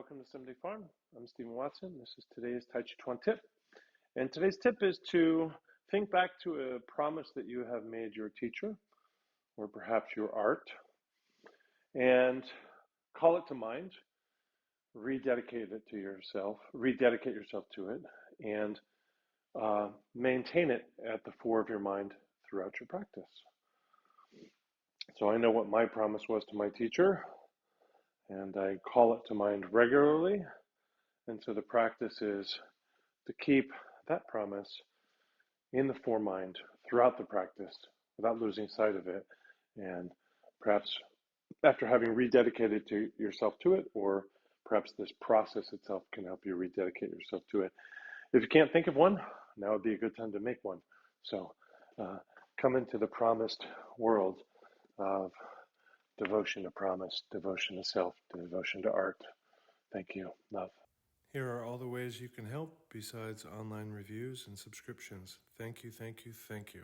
welcome to Someday Farm. I'm Stephen Watson. This is today's Tàijíquán Tip. And today's tip is to think back to a promise that you have made your teacher, or perhaps your art, and call it to mind, rededicate yourself to it, and maintain it at the fore of your mind throughout your practice. So I know what my promise was to my teacher, and I call it to mind regularly. And so the practice is to keep that promise in the foremind throughout the practice without losing sight of it. And perhaps after having rededicated to yourself to it, or perhaps this process itself can help you rededicate yourself to it. If you can't think of one, now would be a good time to make one. So come into the promised world of devotion to promise, devotion to self, devotion to art. Thank you. Love. Here are all the ways you can help besides online reviews and subscriptions. Thank you, thank you, thank you.